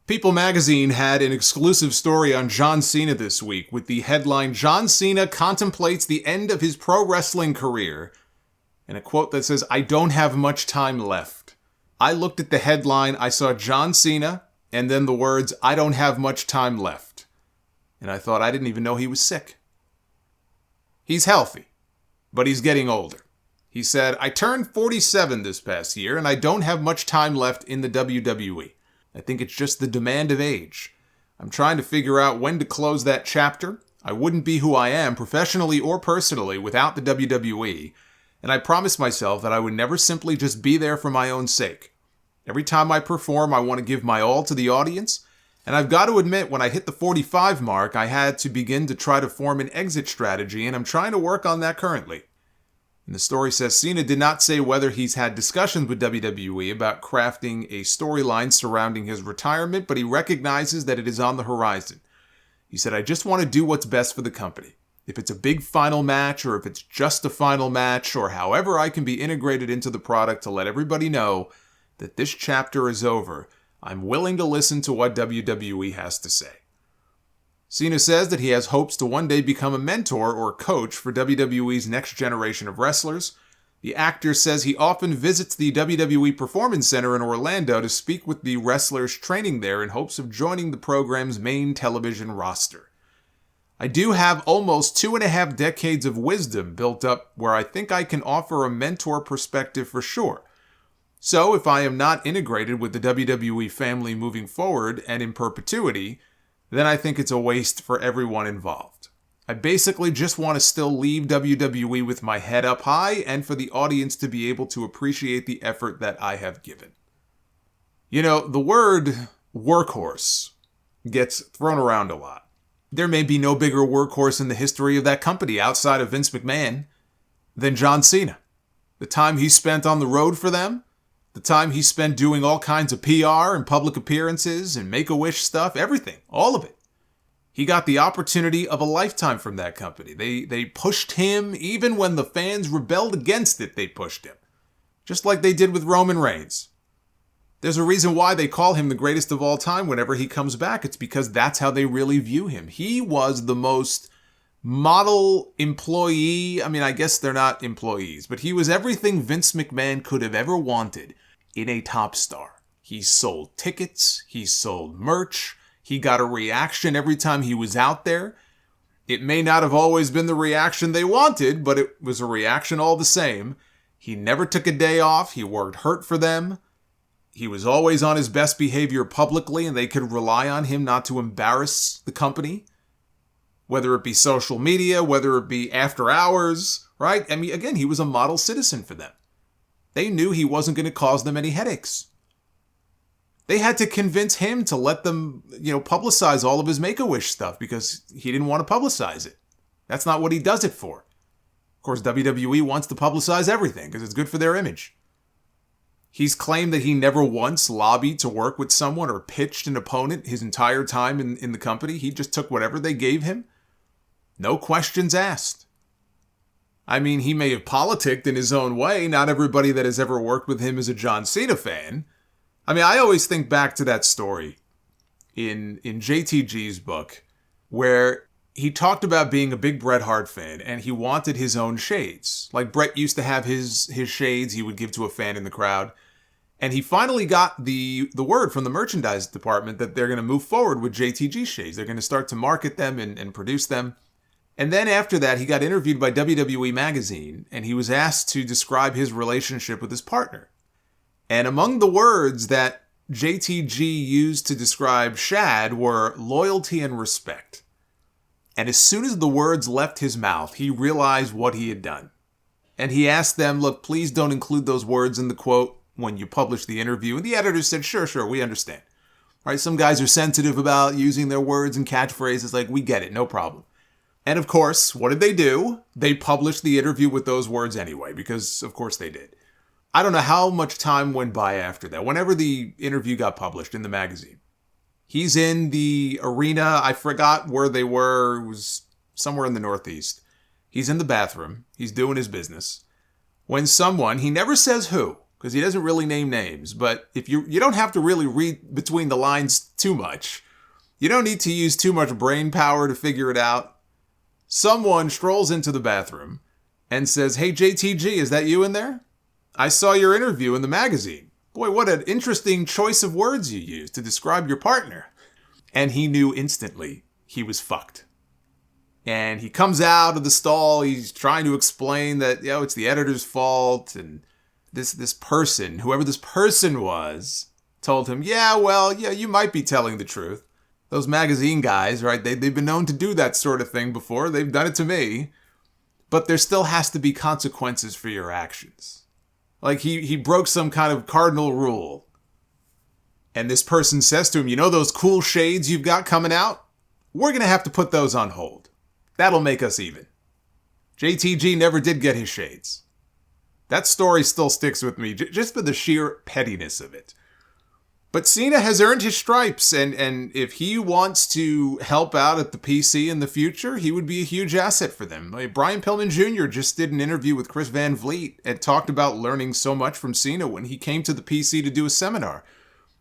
People magazine had an exclusive story on John Cena this week with the headline, "John Cena contemplates the end of his pro wrestling career," and a quote that says, "I don't have much time left." I looked at the headline, I saw John Cena, and then the words, "I don't have much time left." And I thought, I didn't even know he was sick. He's healthy, but he's getting older. He said, "I turned 47 this past year, and I don't have much time left in the WWE. I think it's just the demand of age. I'm trying to figure out when to close that chapter. I wouldn't be who I am, professionally or personally, without the WWE. And I promised myself that I would never simply just be there for my own sake. Every time I perform, I want to give my all to the audience. And I've got to admit, when I hit the 45 mark, I had to begin to try to form an exit strategy, and I'm trying to work on that currently." And the story says Cena did not say whether he's had discussions with WWE about crafting a storyline surrounding his retirement, but he recognizes that it is on the horizon. He said, "I just want to do what's best for the company. If it's a big final match, or if it's just a final match, or however I can be integrated into the product to let everybody know that this chapter is over, I'm willing to listen to what WWE has to say." Cena says that he has hopes to one day become a mentor or coach for WWE's next generation of wrestlers. The actor says he often visits the WWE Performance Center in Orlando to speak with the wrestlers training there in hopes of joining the program's main television roster. "I do have almost 2.5 decades of wisdom built up where I think I can offer a mentor perspective for sure. So if I am not integrated with the WWE family moving forward and in perpetuity, then I think it's a waste for everyone involved. I basically just want to still leave WWE with my head up high and for the audience to be able to appreciate the effort that I have given." You know, the word workhorse gets thrown around a lot. There may be no bigger workhorse in the history of that company outside of Vince McMahon than John Cena. The time he spent on the road for them, the time he spent doing all kinds of PR and public appearances and Make-A-Wish stuff, everything, all of it. He got the opportunity of a lifetime from that company. They pushed him, even when the fans rebelled against it, they pushed him. Just like they did with Roman Reigns. There's a reason why they call him the greatest of all time whenever he comes back. It's because that's how they really view him. He was the most model employee. I mean, I guess they're not employees, but he was everything Vince McMahon could have ever wanted in a top star. He sold tickets, he sold merch, he got a reaction every time he was out there. It may not have always been the reaction they wanted, but it was a reaction all the same. He never took a day off, he worked hurt for them. He was always on his best behavior publicly, and they could rely on him not to embarrass the company. Whether it be social media, whether it be after hours, right? I mean, again, he was a model citizen for them. They knew he wasn't going to cause them any headaches. They had to convince him to let them, publicize all of his Make-A-Wish stuff because he didn't want to publicize it. That's not what he does it for. Of course, WWE wants to publicize everything because it's good for their image. He's claimed that he never once lobbied to work with someone or pitched an opponent his entire time in the company. He just took whatever they gave him. No questions asked. I mean, he may have politicked in his own way. Not everybody that has ever worked with him is a John Cena fan. I mean, I always think back to that story in JTG's book where he talked about being a big Bret Hart fan and he wanted his own shades. Like Bret used to have his shades he would give to a fan in the crowd. And he finally got the word from the merchandise department that they're going to move forward with JTG shades. They're going to start to market them and produce them. And then after that, he got interviewed by WWE Magazine, and he was asked to describe his relationship with his partner. And among the words that JTG used to describe Shad were loyalty and respect. And as soon as the words left his mouth, he realized what he had done. And he asked them, look, please don't include those words in the quote when you publish the interview. And the editor said, sure, we understand. All right, some guys are sensitive about using their words and catchphrases. Like, we get it, no problem. And of course, what did they do? They published the interview with those words anyway, because of course they did. I don't know how much time went by after that, whenever the interview got published in the magazine. He's in the arena. I forgot where they were. It was somewhere in the Northeast. He's in the bathroom. He's doing his business. When someone, he never says who, because he doesn't really name names, but if you don't have to really read between the lines too much. You don't need to use too much brain power to figure it out. Someone strolls into the bathroom and says, "Hey, JTG, is that you in there? I saw your interview in the magazine. Boy, what an interesting choice of words you used to describe your partner." And he knew instantly he was fucked. And he comes out of the stall. He's trying to explain that, it's the editor's fault. And this person, whoever this person was, told him, you might be telling the truth. Those magazine guys, right, they've been known to do that sort of thing before. They've done it to me. But there still has to be consequences for your actions. Like he broke some kind of cardinal rule. And this person says to him, those cool shades you've got coming out? We're going to have to put those on hold. That'll make us even. JTG never did get his shades. That story still sticks with me, just for the sheer pettiness of it. But Cena has earned his stripes, and if he wants to help out at the PC in the future, he would be a huge asset for them. Brian Pillman Jr. just did an interview with Chris Van Vliet and talked about learning so much from Cena when he came to the PC to do a seminar.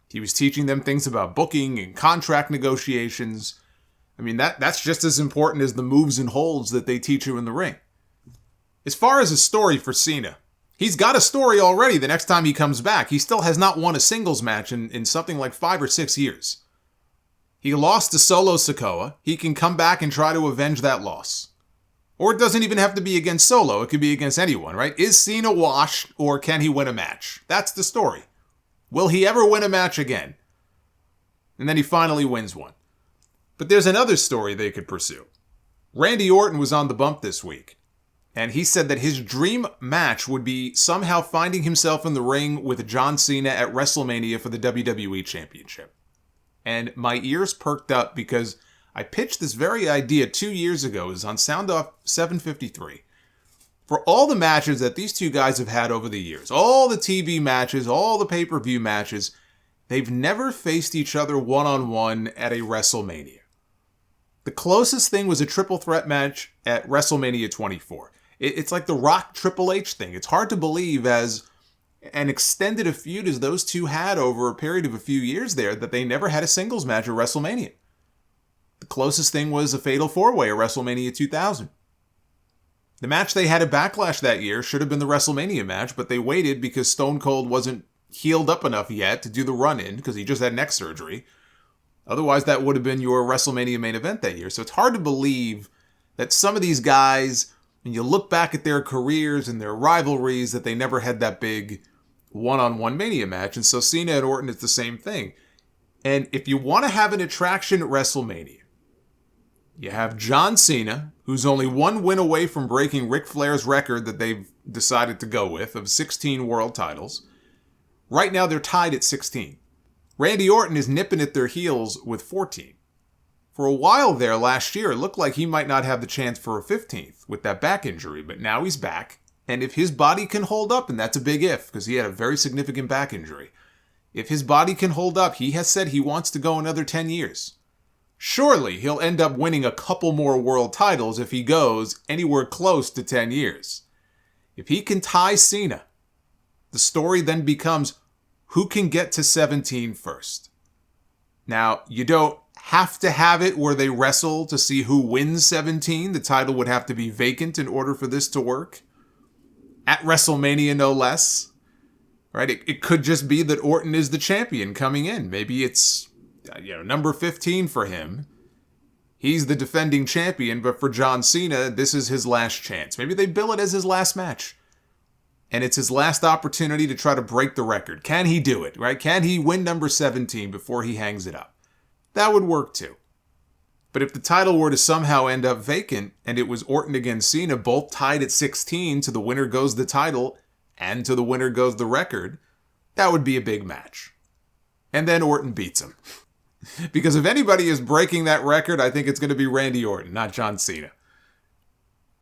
He was teaching them things about booking and contract negotiations. I mean, that's just as important as the moves and holds that they teach you in the ring. As far as a story for Cena, he's got a story already the next time he comes back. He still has not won a singles match in something like 5 or 6 years. He lost to Solo Sikoa. He can come back and try to avenge that loss. Or it doesn't even have to be against Solo. It could be against anyone, right? Is Cena washed, or can he win a match? That's the story. Will he ever win a match again? And then he finally wins one. But there's another story they could pursue. Randy Orton was on the bump this week. And he said that his dream match would be somehow finding himself in the ring with John Cena at WrestleMania for the WWE Championship. And my ears perked up because I pitched this very idea 2 years ago. It was on Sound Off 753. For all the matches that these two guys have had over the years, all the TV matches, all the pay-per-view matches, they've never faced each other one-on-one at a WrestleMania. The closest thing was a triple threat match at WrestleMania 24. It's like the Rock Triple H thing. It's hard to believe, as an extended a feud as those two had over a period of a few years there, that they never had a singles match at WrestleMania. The closest thing was a Fatal 4-Way at WrestleMania 2000. The match they had at Backlash that year should have been the WrestleMania match, but they waited because Stone Cold wasn't healed up enough yet to do the run-in because he just had neck surgery. Otherwise, that would have been your WrestleMania main event that year. So it's hard to believe that some of these guys, when you look back at their careers and their rivalries, that they never had that big one-on-one Mania match. And so Cena and Orton is the same thing. And if you want to have an attraction at WrestleMania, you have John Cena, who's only one win away from breaking Ric Flair's record that they've decided to go with of 16 world titles. Right now, they're tied at 16. Randy Orton is nipping at their heels with 14. For a while there last year, it looked like he might not have the chance for a 15th with that back injury, but now he's back. And if his body can hold up, and that's a big if, because he had a very significant back injury, if his body can hold up, he has said he wants to go another 10 years. Surely he'll end up winning a couple more world titles if he goes anywhere close to 10 years. If he can tie Cena, the story then becomes who can get to 17 first. Now, you don't have to have it where they wrestle to see who wins 17. The title would have to be vacant in order for this to work. At WrestleMania, no less. Right? It could just be that Orton is the champion coming in. Maybe it's number 15 for him. He's the defending champion, but for John Cena, this is his last chance. Maybe they bill it as his last match. And it's his last opportunity to try to break the record. Can he do it, right? Can he win number 17 before he hangs it up? That would work too. But if the title were to somehow end up vacant, and it was Orton against Cena, both tied at 16, to the winner goes the title, and to the winner goes the record, that would be a big match. And then Orton beats him. Because if anybody is breaking that record, I think it's going to be Randy Orton, not John Cena.